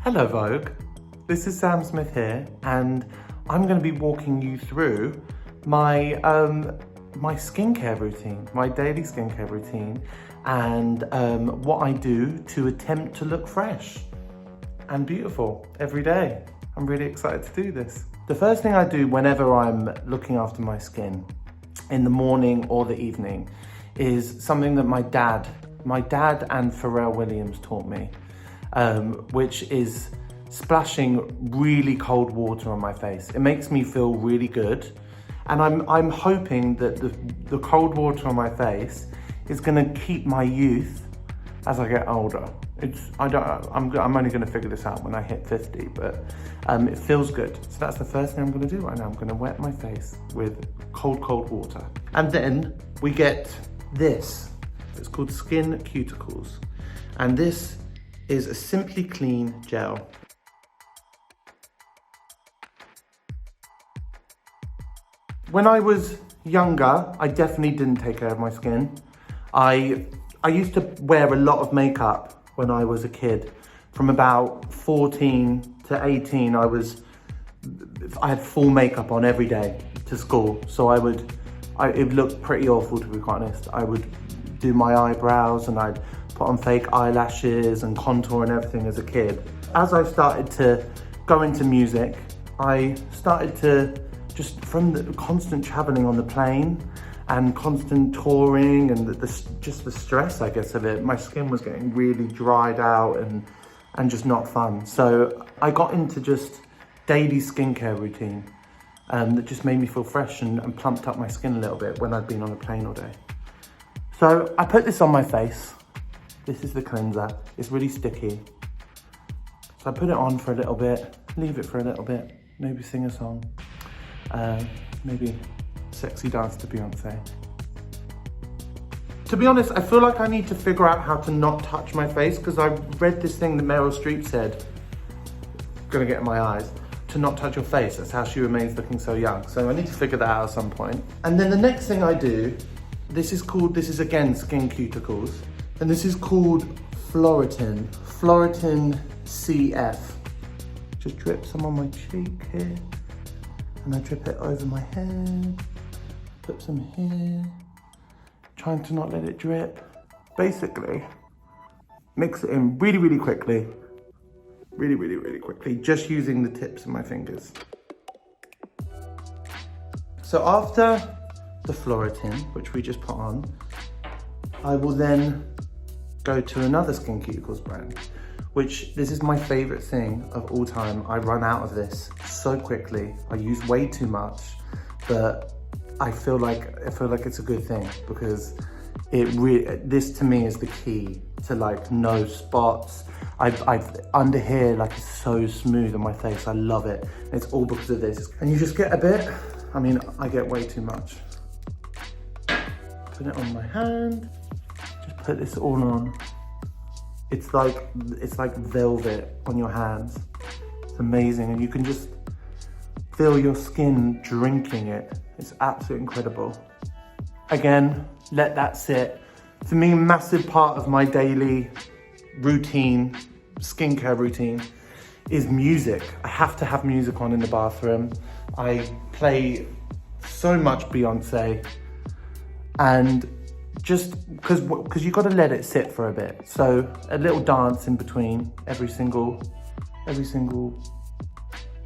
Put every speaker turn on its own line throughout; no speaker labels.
Hello Vogue, this is Sam Smith here, and I'm going to be walking you through my my skincare routine, my daily skincare routine, and what I do to attempt to look fresh and beautiful every day. I'm really excited to do this. The first thing I do whenever I'm looking after my skin, in the morning or the evening, is something that my dad and Pharrell Williams taught me. Which is splashing really cold water on my face. It makes me feel really good, and I'm hoping that the cold water on my face is gonna keep my youth as I get older. I'm only gonna figure this out when I hit 50, but it feels good. So that's the first thing I'm gonna do right now. I'm gonna wet my face with cold water, and then we get this. It's called Skin Cuticles, and this is a Simply Clean gel. When I was younger, I definitely didn't take care of my skin. I used to wear a lot of makeup when I was a kid. From about 14 to 18, I had full makeup on every day to school. So it looked pretty awful, to be quite honest. I would do my eyebrows and I'd put on fake eyelashes and contour and everything as a kid. As I started to go into music, I started to, just from the constant traveling on the plane and constant touring and just the stress, I guess, of it, my skin was getting really dried out and just not fun. So I got into just daily skincare routine that just made me feel fresh and plumped up my skin a little bit when I'd been on the plane all day. So I put this on my face. This is the cleanser. It's really sticky. So I put it on for a little bit, leave it for a little bit, maybe sing a song, maybe sexy dance to Beyonce. To be honest, I feel like I need to figure out how to not touch my face, because I read this thing that Meryl Streep said, gonna get in my eyes, to not touch your face. That's how she remains looking so young. So I need to figure that out at some point. And then the next thing I do, this is again Skin Cuticles. And this is called Floritin CF. Just drip some on my cheek here. And I drip it over my head. Put some here. Trying to not let it drip. Basically, mix it in really quickly. Really quickly. Just using the tips of my fingers. So after the Floritin, which we just put on, I will then go to another Skin Cuticles brand, which this is my favorite thing of all time. I run out of this so quickly. I use way too much, but I feel like it's a good thing, because this to me is the key to like no spots. Under here, like, it's so smooth on my face. I love it. It's all because of this. And you just get a bit, I mean, I get way too much. Put it on my hand. Just put this all on. It's like velvet on your hands. It's amazing, and you can just feel your skin drinking it. It's absolutely incredible. Again, let that sit. For me, a massive part of my daily routine, skincare routine, is music. I have to have music on in the bathroom. I play so much Beyonce, and just because you got to let it sit for a bit. So a little dance in between every single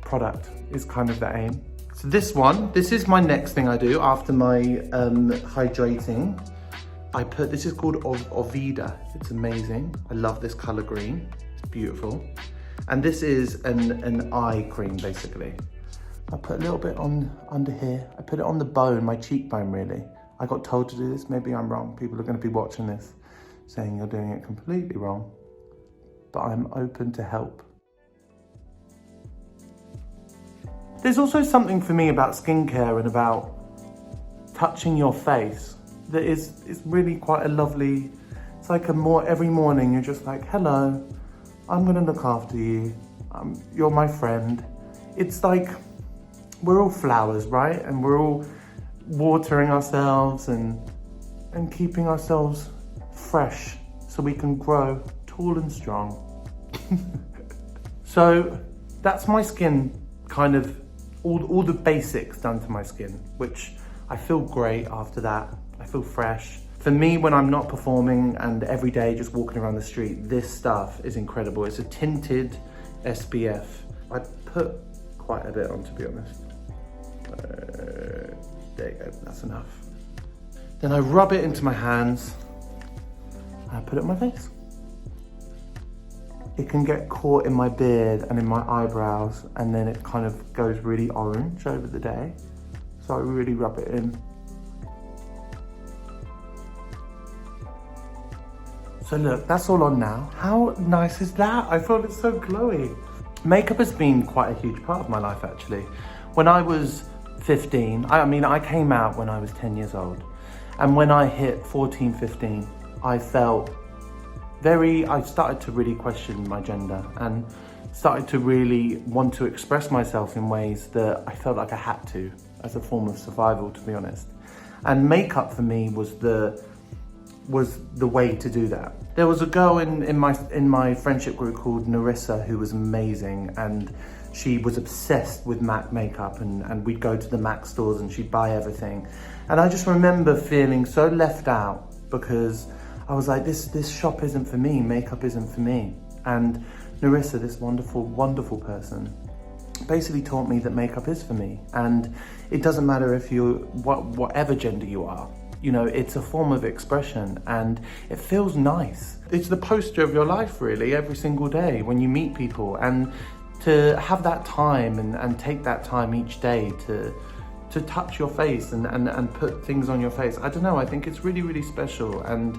product is kind of the aim. So this is my next thing I do after my hydrating. This is called Ovida. It's amazing. I love this color green. It's beautiful. And this is an eye cream, basically. I put a little bit on under here. I put it on the bone, my cheekbone, really. I got told to do this. Maybe I'm wrong. People are going to be watching this saying you're doing it completely wrong. But I'm open to help. There's also something for me about skincare and about touching your face that is really quite a lovely, it's like every morning you're just like, hello, I'm gonna look after you. You're my friend. It's like, we're all flowers, right? And we're all watering ourselves and keeping ourselves fresh so we can grow tall and strong. So that's my skin, kind of all the basics done to my skin, which I feel great after that. I feel fresh. For me, when I'm not performing and every day just walking around the street, this stuff is incredible. It's a tinted SPF. I put quite a bit on, to be honest. There you go, that's enough. Then I rub it into my hands and I put it on my face. It can get caught in my beard and in my eyebrows, and then it kind of goes really orange over the day. So I really rub it in. So look, that's all on now. How nice is that? I thought it's so glowy. Makeup has been quite a huge part of my life, actually. When I was 15, I came out when I was 10 years old. And when I hit 14, 15, I started to really question my gender and started to really want to express myself in ways that I felt like I had to, as a form of survival, to be honest. And makeup for me was the way to do that. There was a girl in my friendship group called Narissa who was amazing, and she was obsessed with MAC makeup, and we'd go to the MAC stores and she'd buy everything. And I just remember feeling so left out because I was like, this shop isn't for me, makeup isn't for me. And Narissa, this wonderful, wonderful person, basically taught me that makeup is for me. And it doesn't matter if whatever gender you are, you know, it's a form of expression and it feels nice. It's the poster of your life, really, every single day when you meet people. And to have that time and take that time each day to touch your face and put things on your face, I don't know, I think it's really, really special. And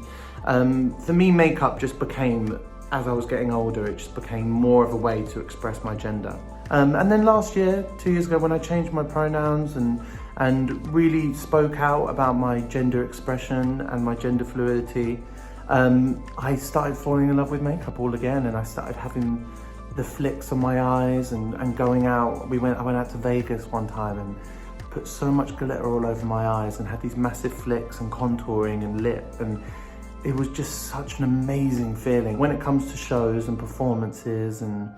for me, makeup just became, as I was getting older, it just became more of a way to express my gender. And then last year, 2 years ago, when I changed my pronouns and really spoke out about my gender expression and my gender fluidity, I started falling in love with makeup all again, and I started having the flicks on my eyes and going out. I went out to Vegas one time and put so much glitter all over my eyes and had these massive flicks and contouring and lip, and it was just such an amazing feeling. When it comes to shows and performances and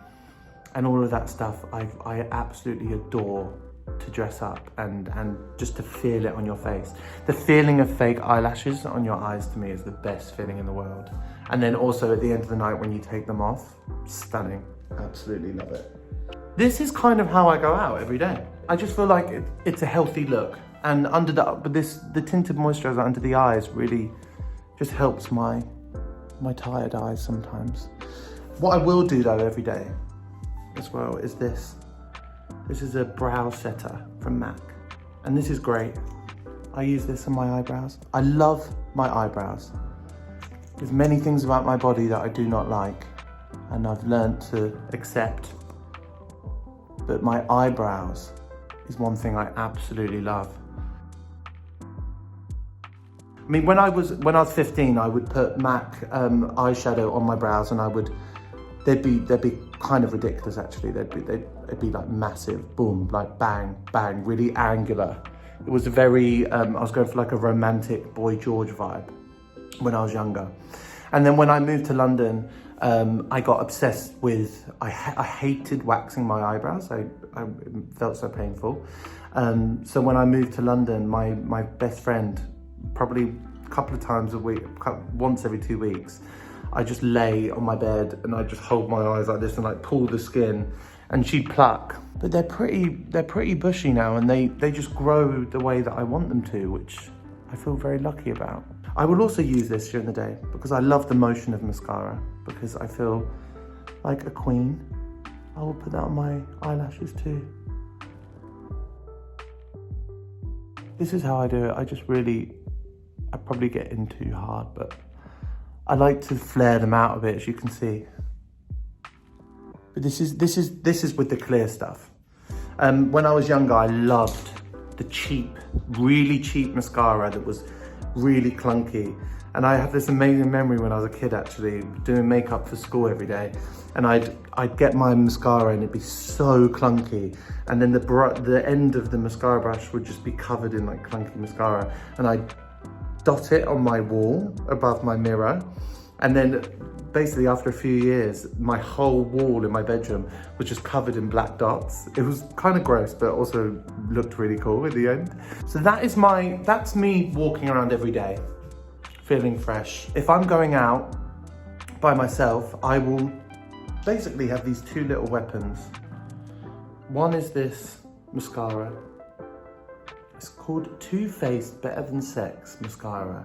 all of that stuff, I absolutely adore to dress up and just to feel it on your face. The feeling of fake eyelashes on your eyes, to me, is the best feeling in the world. And then also at the end of the night when you take them off, stunning. Absolutely love it. This is kind of how I go out every day. I just feel like it's a healthy look. And the tinted moisturizer under the eyes really just helps my tired eyes sometimes. What I will do though every day as well is this. This is a brow setter from MAC, and this is great. I use this on my eyebrows. I love my eyebrows. There's many things about my body that I do not like, and I've learned to accept. But my eyebrows is one thing I absolutely love. I mean, when I was 15, I would put MAC eyeshadow on my brows, and they'd be kind of ridiculous actually. They'd be like massive, boom, like bang, bang, really angular. It was a very, I was going for like a romantic Boy George vibe when I was younger. And then when I moved to London, I got obsessed with, I hated waxing my eyebrows. I felt so painful. So when I moved to London, my best friend, probably a couple of times a week, once every 2 weeks, I just lay on my bed and I just hold my eyes like this and like pull the skin, and she'd pluck. But they're pretty bushy now, and they just grow the way that I want them to, which I feel very lucky about. I will also use this during the day because I love the motion of mascara, because I feel like a queen. I will put that on my eyelashes too. This is how I do it. I probably get in too hard, but I like to flare them out a bit, as you can see. But this is with the clear stuff. When I was younger, I loved the cheap, really cheap mascara that was really clunky. And I have this amazing memory when I was a kid, actually, doing makeup for school every day. And I'd get my mascara and it'd be so clunky. And then the end of the mascara brush would just be covered in like clunky mascara. And I'd dot it on my wall above my mirror. And then basically after a few years, my whole wall in my bedroom was just covered in black dots. It was kind of gross, but also looked really cool in the end. So that's me walking around every day, feeling fresh. If I'm going out by myself, I will basically have these two little weapons. One is this mascara. It's called Too Faced Better Than Sex mascara.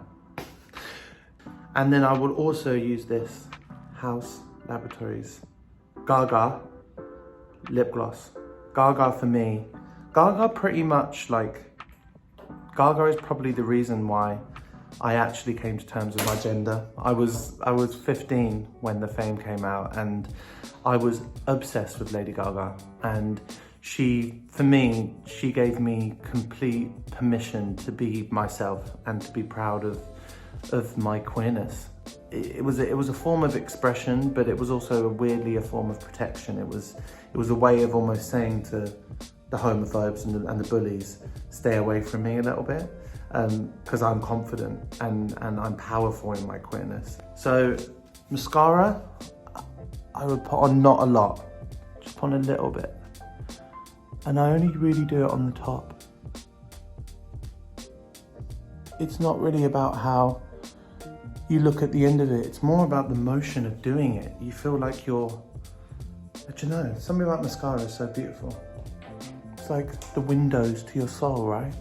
And then I will also use this House Laboratories Gaga lip gloss. Gaga for me. Gaga pretty much Gaga is probably the reason why I actually came to terms with my gender. I was 15 when the Fame came out, and I was obsessed with Lady Gaga. And for me, she gave me complete permission to be myself and to be proud of my queerness. It was a form of expression, but it was also weirdly a form of protection. It was a way of almost saying to the homophobes and the bullies, stay away from me a little bit, because I'm confident and I'm powerful in my queerness. So mascara, I would put on not a lot, just put on a little bit. And I only really do it on the top. It's not really about how you look at the end of it. It's more about the motion of doing it. You feel like I don't know, something about mascara is so beautiful. It's like the windows to your soul, right?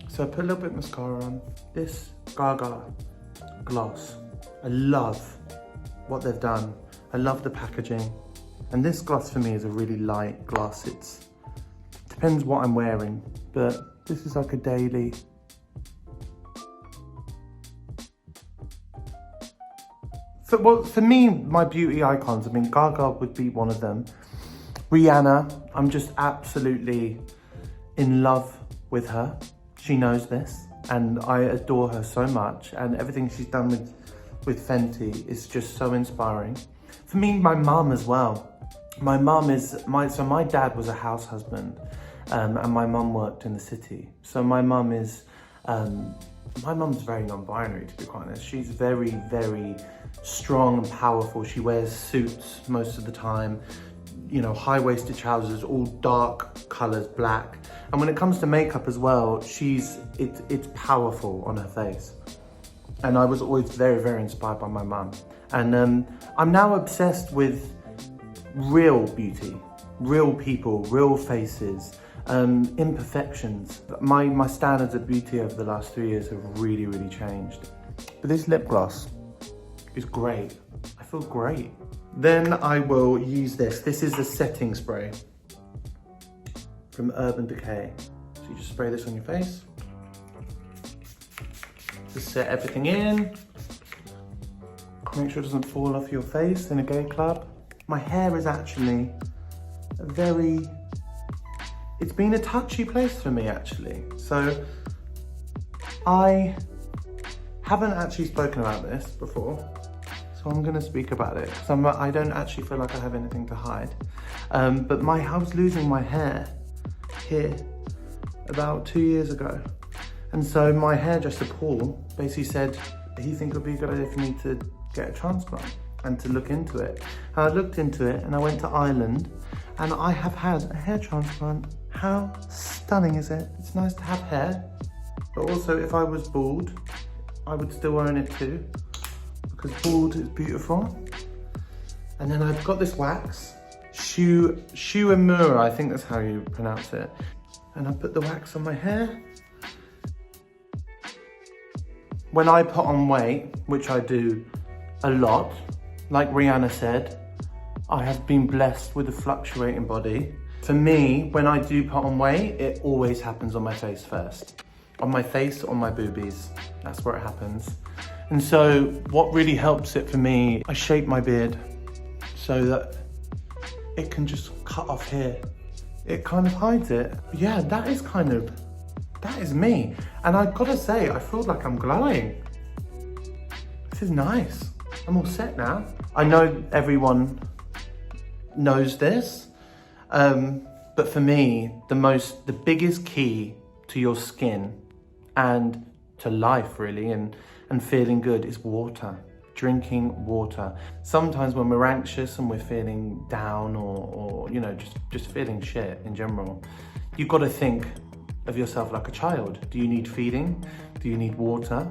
So I put a little bit of mascara on. This Gaga gloss. I love what they've done. I love the packaging. And this gloss for me is a really light gloss. It depends what I'm wearing, but this is like a daily. For me, my beauty icons, I mean, Gaga would be one of them. Rihanna, I'm just absolutely in love with her. She knows this, and I adore her so much, and everything she's done with Fenty is just so inspiring. For me, my mum as well. My dad was a house husband, and my mum worked in the city. So my mum's very non-binary, to be quite honest. She's very, very strong and powerful. She wears suits most of the time, you know, high-waisted trousers, all dark colors, black. And when it comes to makeup as well, it's powerful on her face. And I was always very, very inspired by my mum. And I'm now obsessed with real beauty, real people, real faces, imperfections. My standards of beauty over the last 3 years have really, really changed. But this lip gloss is great. I feel great. Then I will use this. This is the setting spray from Urban Decay. So you just spray this on your face. Just set everything in. Make sure it doesn't fall off your face in a gay club. My hair is actually it's been a touchy place for me actually. So I haven't actually spoken about this before. So I'm gonna speak about it because I don't actually feel like I have anything to hide. But I was losing my hair here about 2 years ago. And so my hairdresser, Paul, basically said he thinks it would be a good idea for me to get a transplant and to look into it. And I looked into it and I went to Ireland and I have had a hair transplant. How stunning is it? It's nice to have hair, but also if I was bald, I would still own it too, because bald is beautiful. And then I've got this wax, Shuemura, I think that's how you pronounce it. And I put the wax on my hair. When I put on weight, which I do a lot, like Rihanna said, I have been blessed with a fluctuating body. For me, when I do put on weight, it always happens on my face first. On my face, on my boobies, that's where it happens. And so what really helps it for me, I shape my beard so that it can just cut off here. It kind of hides it. Yeah, that is me. And I've got to say, I feel like I'm glowing. This is nice. I'm all set now. I know everyone knows this, but for me, the biggest key to your skin and to life really, and feeling good is water. drinking water. Sometimes when we're anxious and we're feeling down or you know, just feeling shit in general, you've got to think of yourself like a child. Do you need feeding? Do you need water?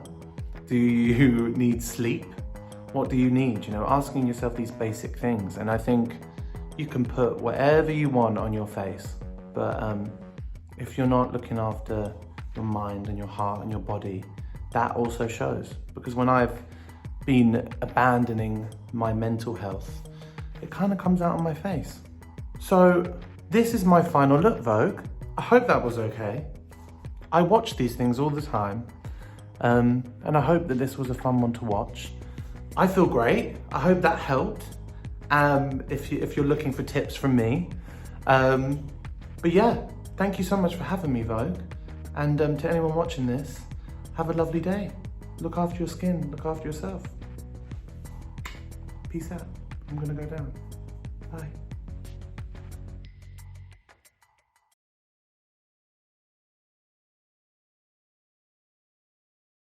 Do you need sleep? What do you need? You know, asking yourself these basic things. And I think you can put whatever you want on your face, but if you're not looking after your mind and your heart and your body, that also shows. Because when I've been abandoning my mental health, it kind of comes out on my face. So this is my final look, Vogue. I hope that was okay. I watch these things all the time, and I hope that this was a fun one to watch. I feel great. I hope that helped. If you're looking for tips from me, but yeah, thank you so much for having me, Vogue. And to anyone watching this, have a lovely day. Look after your skin. Look after yourself. Peace out. I'm gonna go down. Bye.